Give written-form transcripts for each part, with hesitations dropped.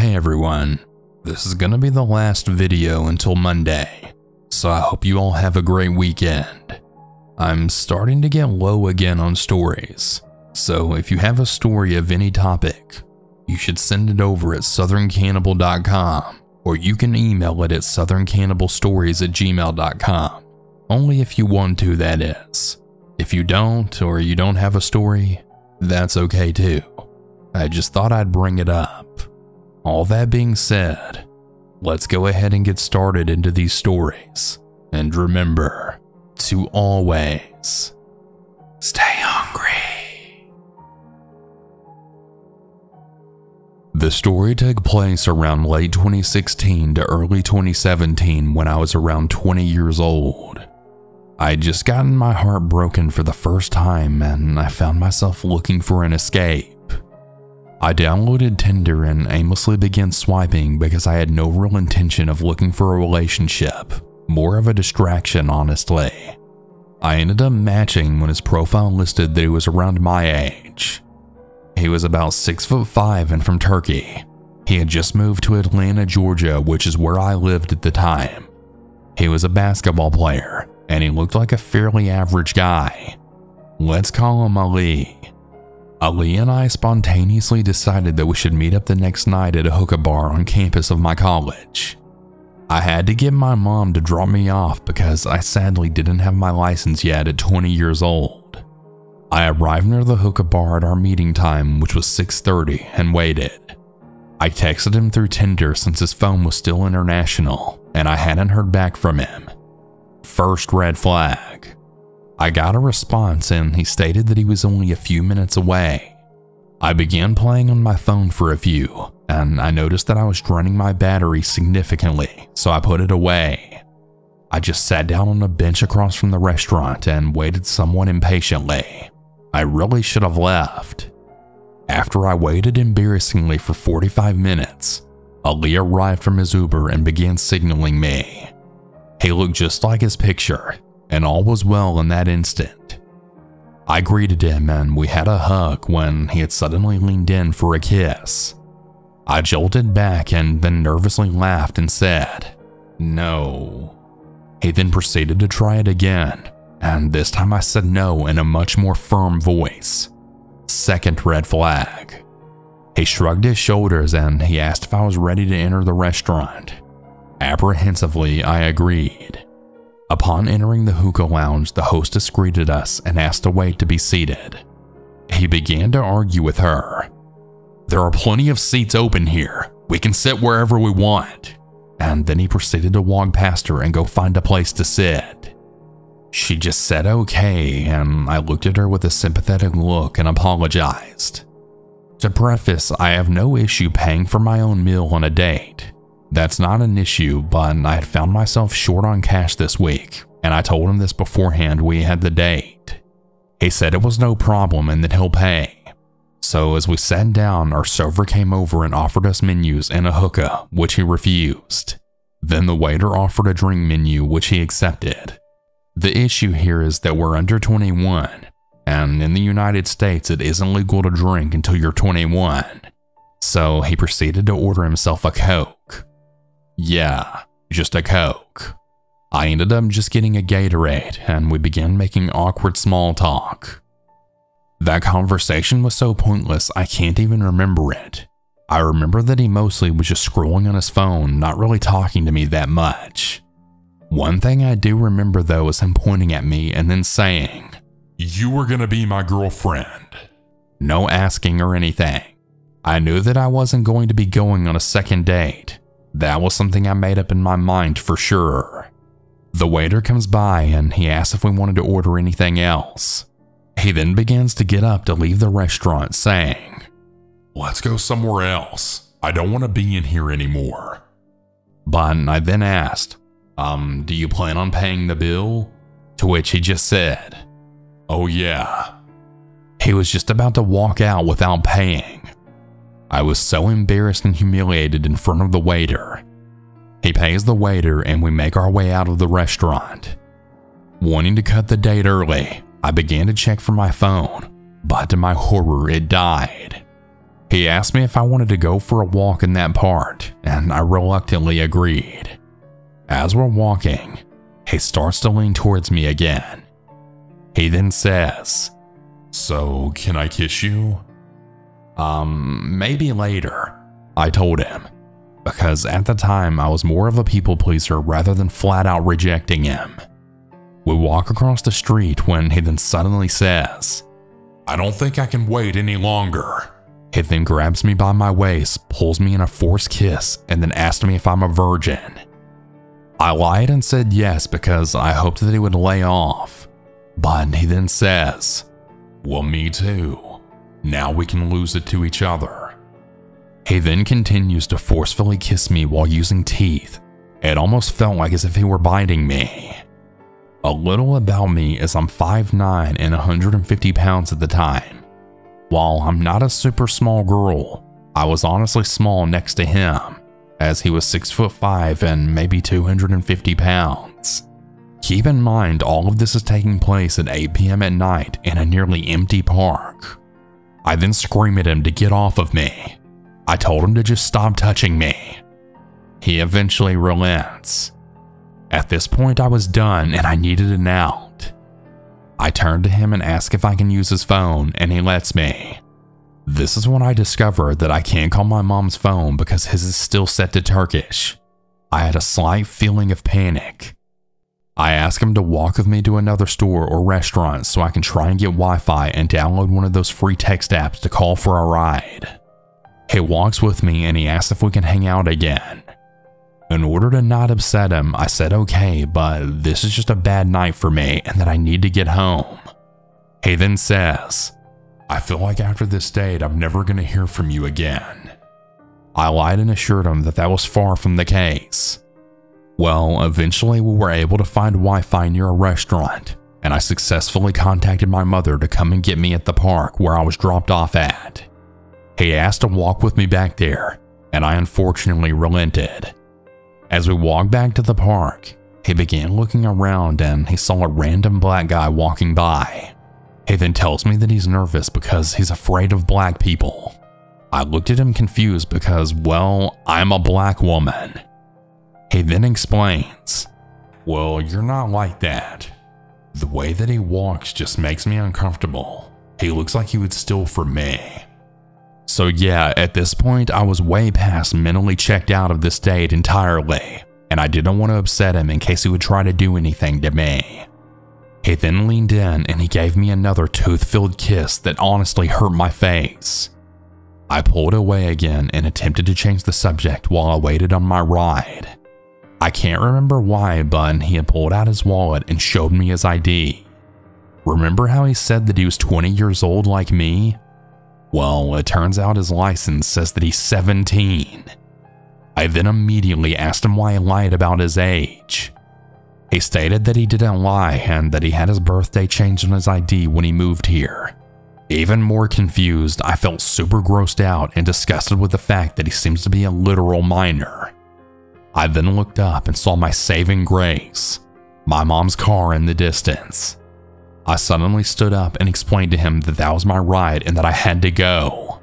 Hey everyone, this is gonna be the last video until Monday, so I hope you all have a great weekend. I'm starting to get low again on stories, so if you have a story of any topic, you should send it over at southerncannibal.com, or you can email it at southerncannibalstories@gmail.com. Only if you want to, that is. If you don't, or you don't have a story, that's okay too. I just thought I'd bring it up. All that being said, let's go ahead and get started into these stories. And remember to always stay hungry. The story took place around late 2016 to early 2017 when I was around 20 years old. I'd just gotten my heart broken for the first time and I found myself looking for an escape. I downloaded Tinder and aimlessly began swiping because I had no real intention of looking for a relationship, more of a distraction honestly. I ended up matching when his profile listed that he was around my age. He was about 6'5" and from Turkey. He had just moved to Atlanta, Georgia, which is where I lived at the time. He was a basketball player and he looked like a fairly average guy. Let's call him Ali. Ali and I spontaneously decided that we should meet up the next night at a hookah bar on campus of my college. I had to get my mom to drop me off because I sadly didn't have my license yet at 20 years old. I arrived near the hookah bar at our meeting time, which was 6:30, and waited. I texted him through Tinder since his phone was still international and I hadn't heard back from him. First red flag. I got a response and he stated that he was only a few minutes away. I began playing on my phone for a few, and I noticed that I was draining my battery significantly, so I put it away. I just sat down on a bench across from the restaurant and waited somewhat impatiently. I really should have left. After I waited embarrassingly for 45 minutes, Ali arrived from his Uber and began signaling me. He looked just like his picture, and all was well in that instant. I greeted him and we had a hug when he had suddenly leaned in for a kiss. I jolted back and then nervously laughed and said, "No." He then proceeded to try it again, and this time I said no in a much more firm voice. Second red flag. He shrugged his shoulders and he asked if I was ready to enter the restaurant. Apprehensively, I agreed. Upon entering the hookah lounge, the hostess greeted us and asked to wait to be seated. He began to argue with her. "There are plenty of seats open here. We can sit wherever we want." And then he proceeded to walk past her and go find a place to sit. She just said okay, and I looked at her with a sympathetic look and apologized. To preface, I have no issue paying for my own meal on a date. That's not an issue, but I had found myself short on cash this week, and I told him this beforehand we had the date. He said it was no problem and that he'll pay. So as we sat down, our server came over and offered us menus and a hookah, which he refused. Then the waiter offered a drink menu, which he accepted. The issue here is that we're under 21, and in the United States it isn't legal to drink until you're 21. So he proceeded to order himself a Coke. Yeah, just a Coke. I ended up just getting a Gatorade and we began making awkward small talk. That conversation was so pointless I can't even remember it. I remember that he mostly was just scrolling on his phone, not really talking to me that much. One thing I do remember though is him pointing at me and then saying, "You were gonna be my girlfriend." No asking or anything. I knew that I wasn't going to be going on a second date. That was something I made up in my mind for sure. The waiter comes by and he asks if we wanted to order anything else. He then begins to get up to leave the restaurant saying, "Let's go somewhere else. I don't want to be in here anymore." But I then asked, "Do you plan on paying the bill?" To which he just said, "Oh yeah." He was just about to walk out without paying. I was so embarrassed and humiliated in front of the waiter. He pays the waiter and we make our way out of the restaurant. Wanting to cut the date early, I began to check for my phone, but to my horror it died. He asked me if I wanted to go for a walk in that part, and I reluctantly agreed. As we're walking, he starts to lean towards me again. He then says, "So, can I kiss you?" Maybe later, I told him, because at the time I was more of a people pleaser rather than flat out rejecting him. We walk across the street when he then suddenly says, "I don't think I can wait any longer." He then grabs me by my waist, pulls me in a forced kiss, and then asked me if I'm a virgin. I lied and said yes because I hoped that he would lay off, but he then says, "Well, me too. Now we can lose it to each other." He then continues to forcefully kiss me while using teeth. It almost felt like as if he were biting me. A little about me is I'm 5'9" and 150 pounds at the time. While I'm not a super small girl, I was honestly small next to him, as he was 6'5" and maybe 250 pounds. Keep in mind, all of this is taking place at 8 p.m. at night in a nearly empty park. I then scream at him to get off of me. I told him to just stop touching me. He eventually relents. At this point, I was done and I needed an out. I turn to him and ask if I can use his phone, and he lets me. This is when I discovered that I can't call my mom's phone because his is still set to Turkish. I had a slight feeling of panic. I ask him to walk with me to another store or restaurant so I can try and get Wi-Fi and download one of those free text apps to call for a ride. He walks with me and he asks if we can hang out again. In order to not upset him, I said okay, but this is just a bad night for me and that I need to get home. He then says, "I feel like after this date, I'm never going to hear from you again." I lied and assured him that that was far from the case. Well, eventually we were able to find Wi-Fi near a restaurant, and I successfully contacted my mother to come and get me at the park where I was dropped off at. He asked to walk with me back there, and I unfortunately relented. As we walked back to the park, he began looking around and he saw a random black guy walking by. He then tells me that he's nervous because he's afraid of black people. I looked at him confused because, well, I'm a black woman. He then explains, "Well, you're not like that. The way that he walks just makes me uncomfortable. He looks like he would steal from me." So yeah, at this point I was way past mentally checked out of this date entirely, and I didn't want to upset him in case he would try to do anything to me. He then leaned in and he gave me another tooth-filled kiss that honestly hurt my face. I pulled away again and attempted to change the subject while I waited on my ride. I can't remember why, but he had pulled out his wallet and showed me his ID. Remember how he said that he was 20 years old like me? Well, it turns out his license says that he's 17. I then immediately asked him why he lied about his age. He stated that he didn't lie and that he had his birthday changed on his ID when he moved here. Even more confused, I felt super grossed out and disgusted with the fact that he seems to be a literal minor. I then looked up and saw my saving grace, my mom's car in the distance. I suddenly stood up and explained to him that that was my ride and that I had to go.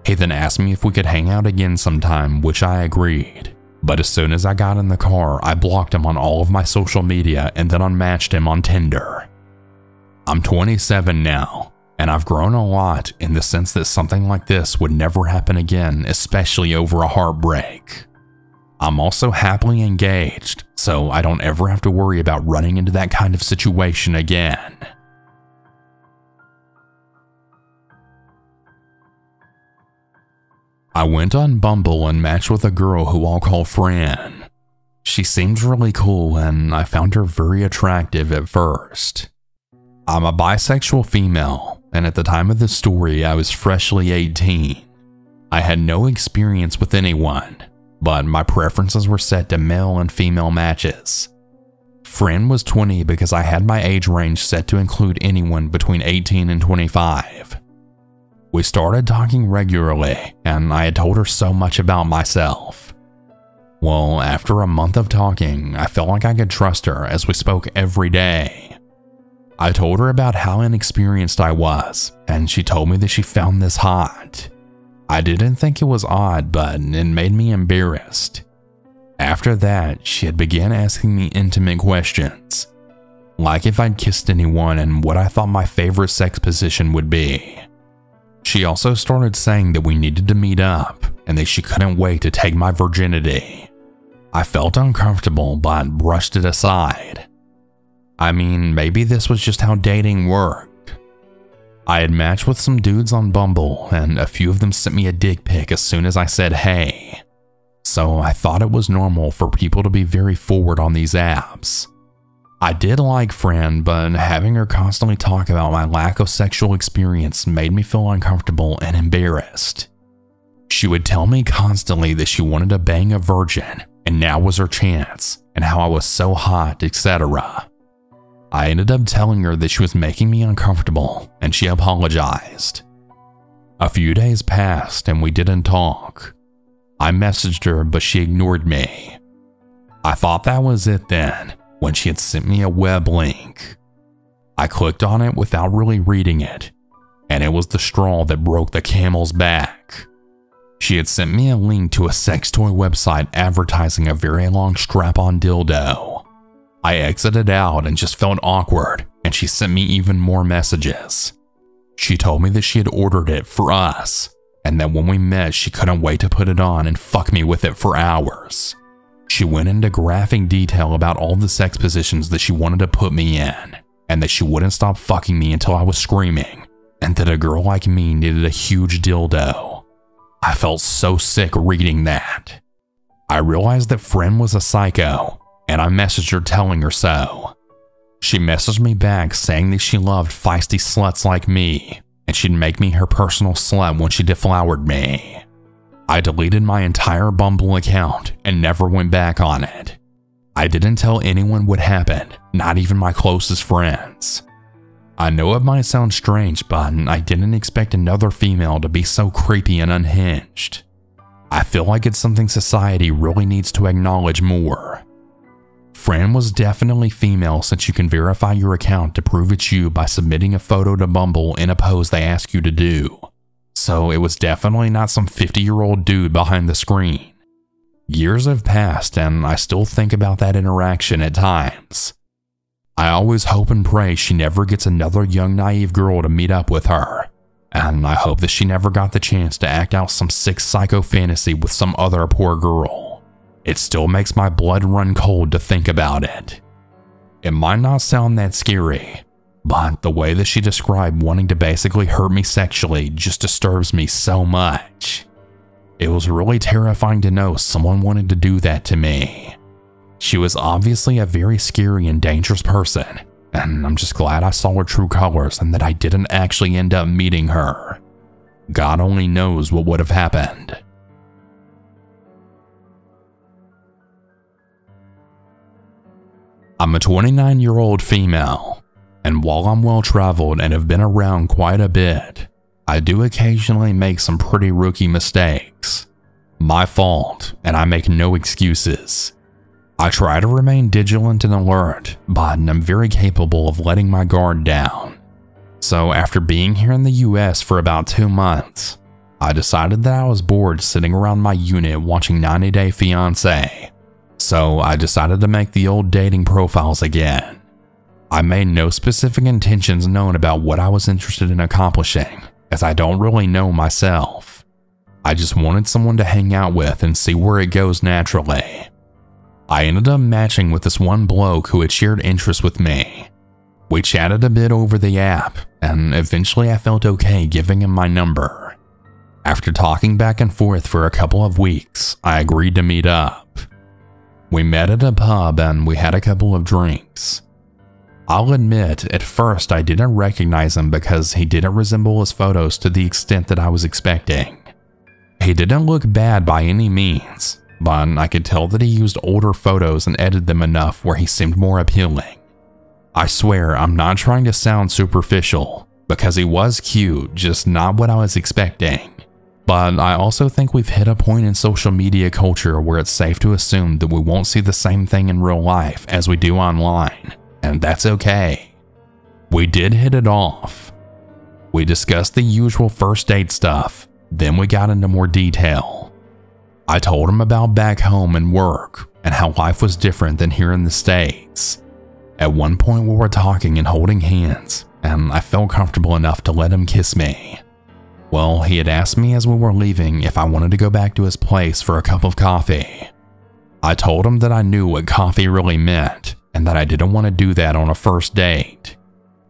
He then asked me if we could hang out again sometime, which I agreed. But as soon as I got in the car, I blocked him on all of my social media and then unmatched him on Tinder. I'm 27 now, and I've grown a lot in the sense that something like this would never happen again, especially over a heartbreak. I'm also happily engaged, so I don't ever have to worry about running into that kind of situation again. I went on Bumble and matched with a girl who I'll call Fran. She seems really cool and I found her very attractive at first. I'm a bisexual female, and at the time of this story I was freshly 18. I had no experience with anyone, but my preferences were set to male and female matches. Fran was 20 because I had my age range set to include anyone between 18 and 25. We started talking regularly, and I had told her so much about myself. Well, after a month of talking, I felt like I could trust her as we spoke every day. I told her about how inexperienced I was, and she told me that she found this hot. I didn't think it was odd, but it made me embarrassed. After that, she had began asking me intimate questions, like if I'd kissed anyone and what I thought my favorite sex position would be. She also started saying that we needed to meet up and that she couldn't wait to take my virginity. I felt uncomfortable but brushed it aside. I mean, maybe this was just how dating worked. I had matched with some dudes on Bumble and a few of them sent me a dick pic as soon as I said hey. So I thought it was normal for people to be very forward on these apps. I did like Fran, but having her constantly talk about my lack of sexual experience made me feel uncomfortable and embarrassed. She would tell me constantly that she wanted to bang a virgin and now was her chance, and how I was so hot, etc. I ended up telling her that she was making me uncomfortable and she apologized. A few days passed and we didn't talk. I messaged her but she ignored me. I thought that was it then, when she had sent me a web link. I clicked on it without really reading it, and it was the straw that broke the camel's back. She had sent me a link to a sex toy website advertising a very long strap-on dildo. I exited out and just felt awkward, and she sent me even more messages. She told me that she had ordered it for us, and that when we met she couldn't wait to put it on and fuck me with it for hours. She went into graphic detail about all the sex positions that she wanted to put me in, and that she wouldn't stop fucking me until I was screaming, and that a girl like me needed a huge dildo. I felt so sick reading that. I realized that Fran was a psycho, and I messaged her telling her so. She messaged me back saying that she loved feisty sluts like me, and she'd make me her personal slut when she deflowered me. I deleted my entire Bumble account and never went back on it. I didn't tell anyone what happened, not even my closest friends. I know it might sound strange, but I didn't expect another female to be so creepy and unhinged. I feel like it's something society really needs to acknowledge more. Fran was definitely female since you can verify your account to prove it's you by submitting a photo to Bumble in a pose they ask you to do. So it was definitely not some 50-year-old dude behind the screen. Years have passed and I still think about that interaction at times. I always hope and pray she never gets another young naive girl to meet up with her, and I hope that she never got the chance to act out some sick psycho fantasy with some other poor girl. It still makes my blood run cold to think about it. It might not sound that scary, but the way that she described wanting to basically hurt me sexually just disturbs me so much. It was really terrifying to know someone wanted to do that to me. She was obviously a very scary and dangerous person, and I'm just glad I saw her true colors and that I didn't actually end up meeting her. God only knows what would have happened. I'm a 29-year-old female, and while I'm well-traveled and have been around quite a bit, I do occasionally make some pretty rookie mistakes. My fault, and I make no excuses. I try to remain vigilant and alert, but I'm very capable of letting my guard down. So after being here in the US for about 2 months, I decided that I was bored sitting around my unit watching 90 Day Fiancé. So I decided to make the old dating profiles again. I made no specific intentions known about what I was interested in accomplishing, as I don't really know myself. I just wanted someone to hang out with and see where it goes naturally. I ended up matching with this one bloke who had shared interests with me. We chatted a bit over the app, and eventually I felt okay giving him my number. After talking back and forth for a couple of weeks, I agreed to meet up. We met at a pub and we had a couple of drinks. I'll admit, at first I didn't recognize him because he didn't resemble his photos to the extent that I was expecting. He didn't look bad by any means, but I could tell that he used older photos and edited them enough where he seemed more appealing. I swear I'm not trying to sound superficial, because he was cute, just not what I was expecting. But I also think we've hit a point in social media culture where it's safe to assume that we won't see the same thing in real life as we do online, and that's okay. We did hit it off. We discussed the usual first date stuff, Then we got into more detail. I told him about back home and work and how life was different than here in the States. At one point we were talking and holding hands, and I felt comfortable enough to let him kiss me. Well, he had asked me as we were leaving if I wanted to go back to his place for a cup of coffee. I told him that I knew what coffee really meant and that I didn't want to do that on a first date.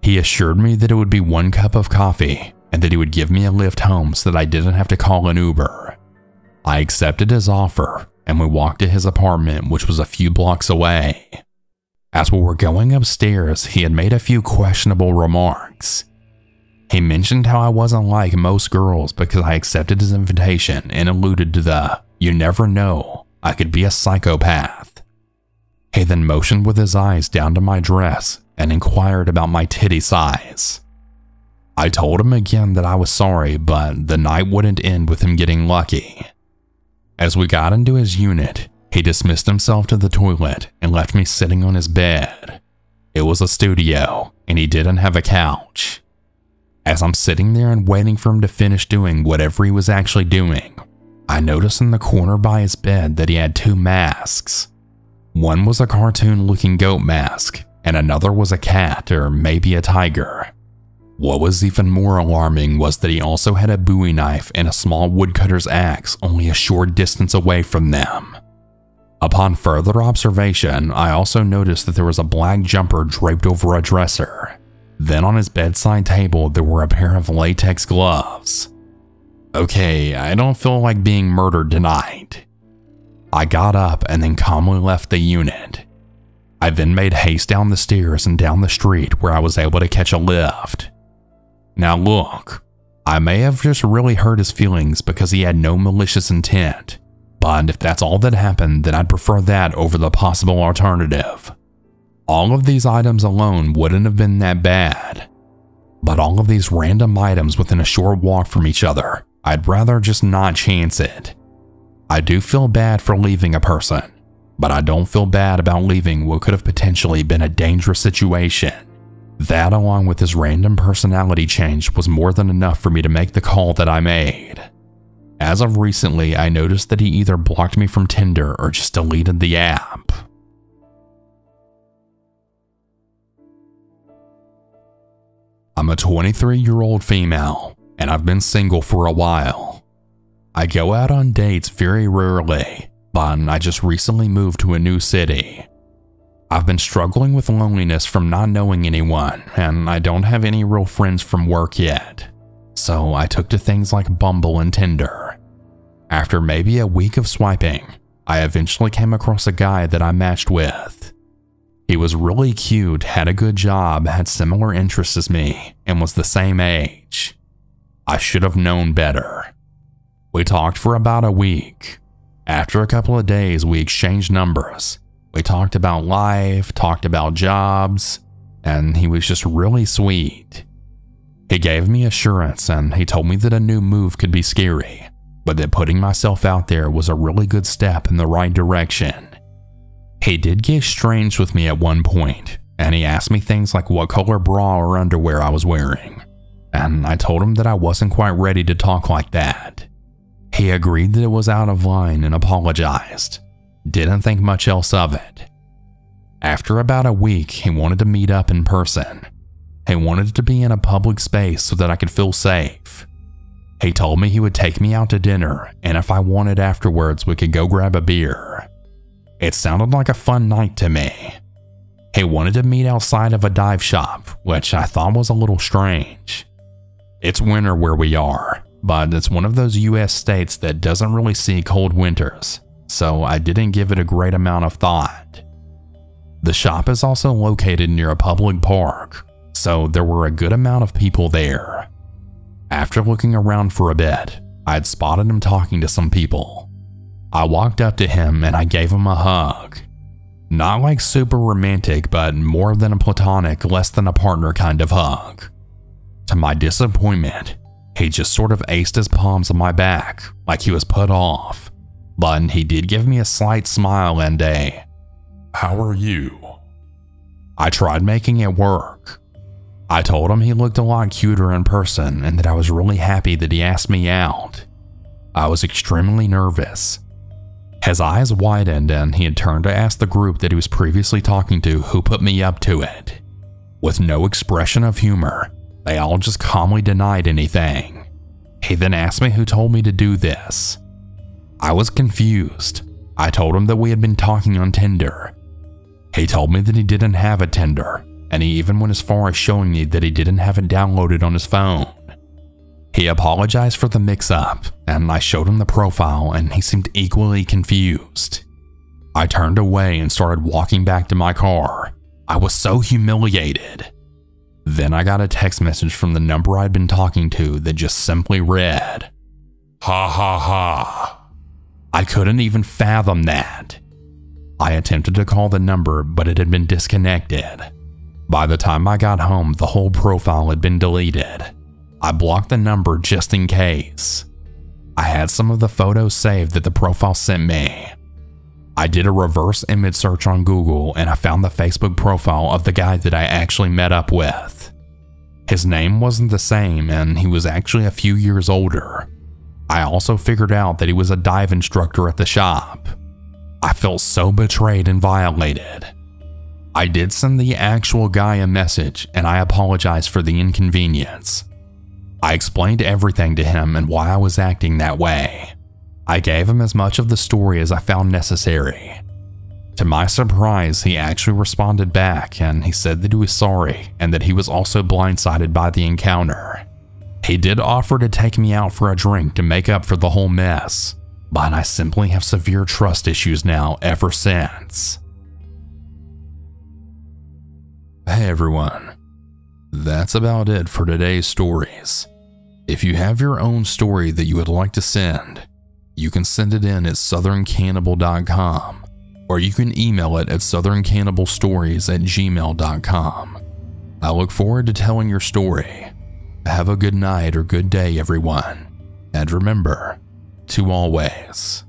He assured me that it would be 1 cup of coffee and that he would give me a lift home so that I didn't have to call an Uber. I accepted his offer and we walked to his apartment, which was a few blocks away. As we were going upstairs, he had made a few questionable remarks. He mentioned how I wasn't like most girls because I accepted his invitation and alluded to the, "You never know, I could be a psychopath." He then motioned with his eyes down to my dress and inquired about my titty size. I told him again that I was sorry, but the night wouldn't end with him getting lucky. As we got into his unit, he dismissed himself to the toilet and left me sitting on his bed. It was a studio, and he didn't have a couch. As I'm sitting there and waiting for him to finish doing whatever he was actually doing, I noticed in the corner by his bed that he had 2 masks. One was a cartoon-looking goat mask, and another was a cat or maybe a tiger. What was even more alarming was that he also had a Bowie knife and a small woodcutter's axe only a short distance away from them. Upon further observation, I also noticed that there was a black jumper draped over a dresser. Then on his bedside table, there were a pair of latex gloves. Okay, I don't feel like being murdered tonight. I got up and then calmly left the unit. I then made haste down the stairs and down the street where I was able to catch a lift. Now look, I may have just really hurt his feelings because he had no malicious intent, but if that's all that happened, then I'd prefer that over the possible alternative. All of these items alone wouldn't have been that bad, but all of these random items within a short walk from each other, I'd rather just not chance it. I do feel bad for leaving a person, but I don't feel bad about leaving what could have potentially been a dangerous situation. That, along with his random personality change, was more than enough for me to make the call that I made. As of recently, I noticed that he either blocked me from Tinder or just deleted the app. I'm a 23-year-old female, and I've been single for a while. I go out on dates very rarely, but I just recently moved to a new city. I've been struggling with loneliness from not knowing anyone, and I don't have any real friends from work yet. So I took to things like Bumble and Tinder. After maybe a week of swiping, I eventually came across a guy that I matched with. He was really cute, had a good job, had similar interests as me, and was the same age. I should have known better. We talked for about a week. After a couple of days, we exchanged numbers. We talked about life, talked about jobs, and he was just really sweet. He gave me assurance and he told me that a new move could be scary, but that putting myself out there was a really good step in the right direction. He did get strange with me at one point, and he asked me things like what color bra or underwear I was wearing, and I told him that I wasn't quite ready to talk like that. He agreed that it was out of line and apologized. Didn't think much else of it. After about a week, he wanted to meet up in person. He wanted it to be in a public space so that I could feel safe. He told me he would take me out to dinner, and if I wanted afterwards, we could go grab a beer. It sounded like a fun night to me. He wanted to meet outside of a dive shop, which I thought was a little strange. It's winter where we are, but it's one of those US states that doesn't really see cold winters, so I didn't give it a great amount of thought. The shop is also located near a public park, so there were a good amount of people there. After looking around for a bit, I had spotted him talking to some people. I walked up to him and I gave him a hug. Not like super romantic, but more than a platonic, less than a partner kind of hug. To my disappointment, he just sort of aced his palms on my back, like he was put off. But he did give me a slight smile and a, "How are you?" I tried making it work. I told him he looked a lot cuter in person and that I was really happy that he asked me out. I was extremely nervous. His eyes widened and he had turned to ask the group that he was previously talking to who put me up to it. With no expression of humor, they all just calmly denied anything. He then asked me who told me to do this. I was confused. I told him that we had been talking on Tinder. He told me that he didn't have a Tinder, and he even went as far as showing me that he didn't have it downloaded on his phone. He apologized for the mix-up, and I showed him the profile and he seemed equally confused. I turned away and started walking back to my car. I was so humiliated. Then I got a text message from the number I'd been talking to that just simply read, "Ha ha ha." I couldn't even fathom that. I attempted to call the number, but it had been disconnected. By the time I got home, the whole profile had been deleted. I blocked the number just in case. I had some of the photos saved that the profile sent me. I did a reverse image search on Google and I found the Facebook profile of the guy that I actually met up with. His name wasn't the same and he was actually a few years older. I also figured out that he was a dive instructor at the shop. I felt so betrayed and violated. I did send the actual guy a message and I apologized for the inconvenience. I explained everything to him and why I was acting that way. I gave him as much of the story as I found necessary. To my surprise, he actually responded back and he said that he was sorry and that he was also blindsided by the encounter. He did offer to take me out for a drink to make up for the whole mess, but I simply have severe trust issues now ever since. Hey everyone, that's about it for today's stories. If you have your own story that you would like to send, you can send it in at southerncannibal.com or you can email it at southerncannibalstories@gmail.com. I look forward to telling your story. Have a good night or good day, everyone. And remember to always